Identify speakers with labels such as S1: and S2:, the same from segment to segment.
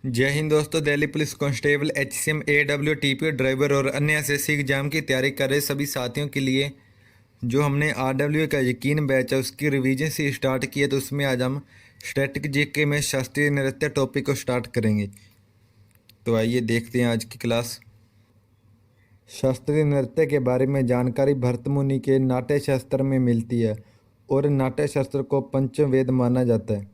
S1: जय हिंद दोस्तों। Delhi police constable HCM AWTP driver और अन्य एसएससी एग्जाम की तैयारी कर रहे सभी साथियों के लिए जो हमने RW का यकीन बैच है उसकी रिवीजन से स्टार्ट किया, तो उसमें आज हम स्टैटिक जीके में शास्त्रीय नृत्य टॉपिक को स्टार्ट करेंगे। तो आइए देखते हैं आज की क्लास। शास्त्रीय नृत्य के बारे में जानकारी भरत मुनि के नाट्य शास्त्र में मिलती है और नाट्य शास्त्र को पंचम वेद माना जाता है।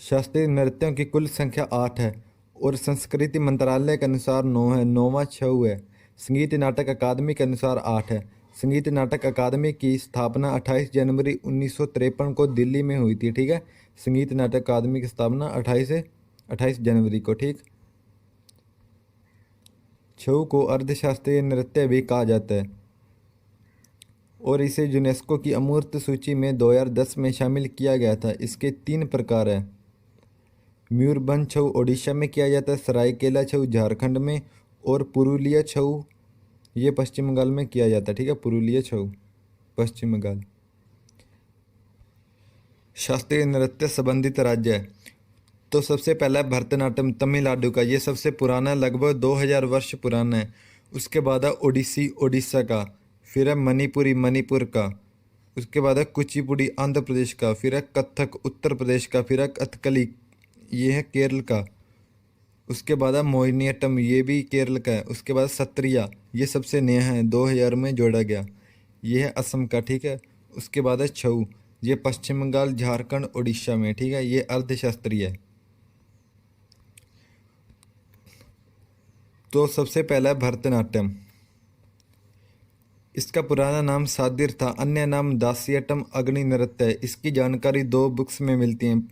S1: शास्त्रीय नृत्यों की कुल संख्या 8 है और संस्कृति मंत्रालय के अनुसार 9 है। 9वां छऊ है। संगीत नाटक अकादमी के अनुसार 8 है। संगीत नाटक अकादमी की स्थापना 28 जनवरी 1953 को दिल्ली में हुई थी। ठीक है, संगीत नाटक अकादमी की स्थापना 28 जनवरी को। ठीक, छऊ को अर्धशास्त्रीय नृत्य भी कहा जाता है और इसे यूनेस्को की अमूर्त सूची में 2010 में शामिल किया गया था। इसके 3 प्रकार हैं। मयूरभंज छऊ ओडिशा में किया जाता है, सरायकेला छऊ झारखंड में और पुरुलिया छऊ ये पश्चिम बंगाल में किया जाता है। ठीक है, पुरुलिया छऊ पश्चिम बंगाल। शास्त्रीय नृत्य संबंधित राज्य है तो सबसे पहला है भरतनाट्यम तमिलनाडु का, ये सबसे पुराना, लगभग 2000 वर्ष पुराना है। उसके बाद है ओडिसी ओडिशा का, फिर है मणिपुरी मणिपुर का, उसके बाद है कुचिपुड़ी आंध्र प्रदेश का, फिर है कथक उत्तर प्रदेश का, फिर है कथकली ये है केरल का, उसके बाद है मोहिनीअट्टम ये भी केरल का है, उसके बाद सत्रिया ये सबसे नया है 2000 में जोड़ा गया, ये है असम का। ठीक है, उसके बाद है छऊ ये पश्चिम बंगाल झारखंड उड़ीसा में। ठीक है, ये अर्धशास्त्रीय है। तो सबसे पहला है भरतनाट्यम। इसका पुराना नाम सादिर था, अन्य नाम दासियटम अग्नि नृत्य है। इसकी जानकारी 2 बुक्स में मिलती हैं,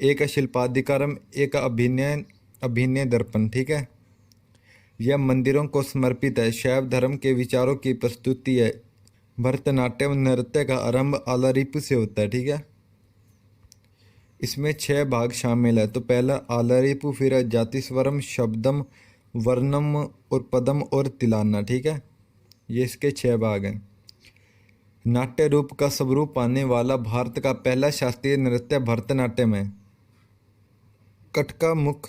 S1: एक है शिल्पाधिकारम, एक अभिनय दर्पण। ठीक है, यह मंदिरों को समर्पित है, शैव धर्म के विचारों की प्रस्तुति है। भरतनाट्यम नृत्य का आरंभ आलारिपु से होता है। ठीक है, इसमें 6 भाग शामिल है। तो पहला आलारिपु, फिर है जातिस्वरम, शब्दम, वर्णम और पदम और तिलाना। ठीक है, ये इसके 6 भाग हैं। नाट्य रूप का स्वरूप पाने वाला भारत का पहला शास्त्रीय नृत्य भरतनाट्यम है। कटका मुख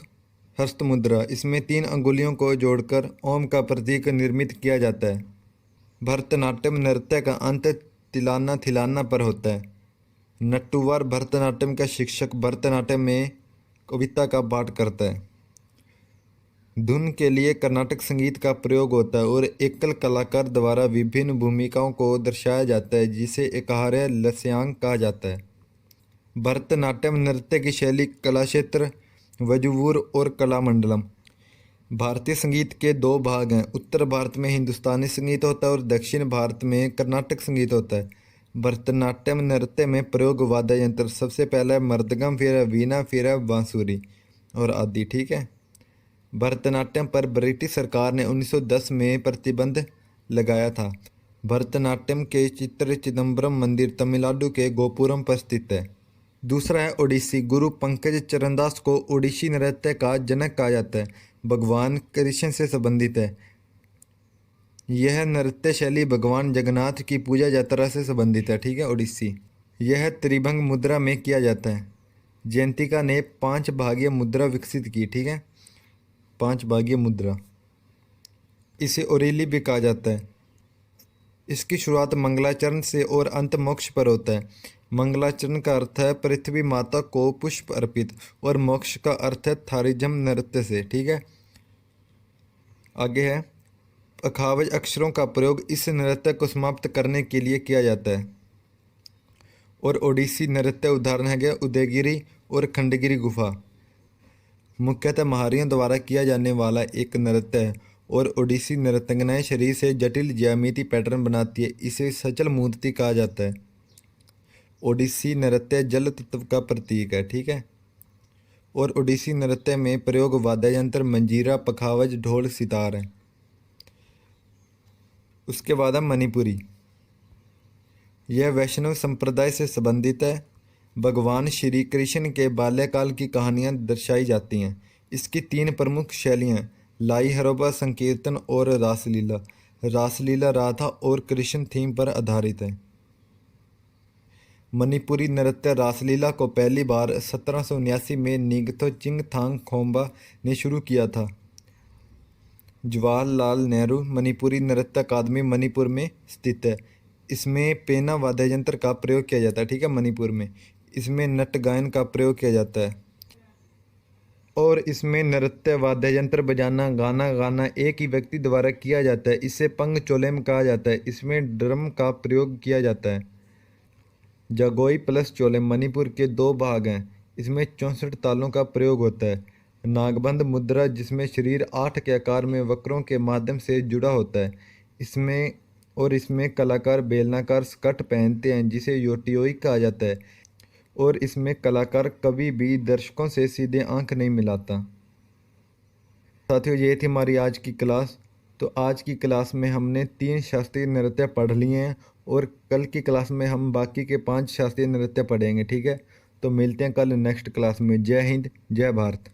S1: हस्त मुद्रा, इसमें 3 अंगुलियों को जोड़कर ओम का प्रतीक निर्मित किया जाता है। भरतनाट्यम नृत्य का अंत तिलाना थिलाना पर होता है। नट्टुवार भरतनाट्यम का शिक्षक भरतनाट्यम में कविता का पाठ करता है। धुन के लिए कर्नाटक संगीत का प्रयोग होता है और एकल कलाकार द्वारा विभिन्न भूमिकाओं को दर्शाया जाता है, जिसे एकाहार्य लस्यांग कहा जाता है। भरतनाट्यम नृत्य की शैली कला क्षेत्र वजुवूर और कलामंडलम। भारतीय संगीत के 2 भाग हैं, उत्तर भारत में हिंदुस्तानी संगीत होता है और दक्षिण भारत में कर्नाटक संगीत होता है। भरतनाट्यम नृत्य में प्रयोग वाद्य यंत्र सबसे पहला है मृदंगम, फिर है वीणा, फिर है बांसुरी और आदि। ठीक है, भरतनाट्यम पर ब्रिटिश सरकार ने 1910 में प्रतिबंध लगाया था। भरतनाट्यम के चित्र चिदम्बरम मंदिर तमिलनाडु के गोपुरम पर स्थित है। दूसरा है ओडिसी। गुरु पंकज चरणदास को ओडिसी नृत्य का जनक कहा जाता है, भगवान कृष्ण से संबंधित है। यह नृत्य शैली भगवान जगन्नाथ की पूजा यात्रा से संबंधित है। ठीक है, ओडिसी यह त्रिभंग मुद्रा में किया जाता है। जयंतिका ने 5 भागीय मुद्रा विकसित की। ठीक है, 5 भागीय मुद्रा, इसे ओरेली भी कहा जाता है। इसकी शुरुआत मंगलाचरण से और अंत मोक्ष पर होता है। मंगलाचरण का अर्थ है पृथ्वी माता को पुष्प अर्पित और मोक्ष का अर्थ है थारिजम नृत्य से। ठीक है, आगे है अखावज अक्षरों का प्रयोग इस नृत्य को समाप्त करने के लिए किया जाता है। और ओडिसी नृत्य उदाहरण है गया उदयगिरी और खंडगिरी गुफा। मुख्यतः महारियों द्वारा किया जाने वाला एक नृत्य है और ओडिसी नृत्यंगनाएं शरीर से जटिल ज्यामिति पैटर्न बनाती है, इसे सचल मूर्ति कहा जाता है। ओडिसी नृत्य जल तत्व का प्रतीक है। ठीक है, और ओडिसी नृत्य में प्रयोग वाद्य यंत्र मंजीरा, पखावज, ढोल, सितार है। उसके बाद है मणिपुरी। यह वैष्णव संप्रदाय से संबंधित है। भगवान श्री कृष्ण के बाल्यकाल की कहानियाँ दर्शाई जाती हैं। इसकी 3 प्रमुख शैलियाँ लाई हरोबा, संकीर्तन और रासलीला। रासलीला राधा और कृष्ण थीम पर आधारित है। मणिपुरी नृत्य रासलीला को पहली बार 1779 में निगथो चिंगथांग खोम्बा ने शुरू किया था। जवाहरलाल नेहरू मणिपुरी नृत्य अकादमी मणिपुर में स्थित है। इसमें पेना वाद्य यंत्र का प्रयोग किया जाता है, ठीक है, मणिपुर में। इसमें नट गायन का प्रयोग किया जाता है और इसमें नृत्य वाद्य यंत्र बजाना गाना गाना एक ही व्यक्ति द्वारा किया जाता है। इसे पंगचोलेम कहा जाता है। इसमें ड्रम का प्रयोग किया जाता है। जगोई प्लस चोलेम मणिपुर के दो भाग हैं। इसमें 64 तालों का प्रयोग होता है। नागबंध मुद्रा जिसमें शरीर 8 के आकार में वक्रों के माध्यम से जुड़ा होता है। इसमें कलाकार बेलनाकार स्कर्ट पहनते हैं जिसे योटियोई कहा जाता है और इसमें कलाकार कभी भी दर्शकों से सीधे आंख नहीं मिलाता। साथियों, ये थी हमारी आज की क्लास। तो आज की क्लास में हमने 3 शास्त्रीय नृत्य पढ़ लिए हैं और कल की क्लास में हम बाकी के 5 शास्त्रीय नृत्य पढ़ेंगे, ठीक है। तो मिलते हैं कल नेक्स्ट क्लास में। जय हिंद, जय भारत।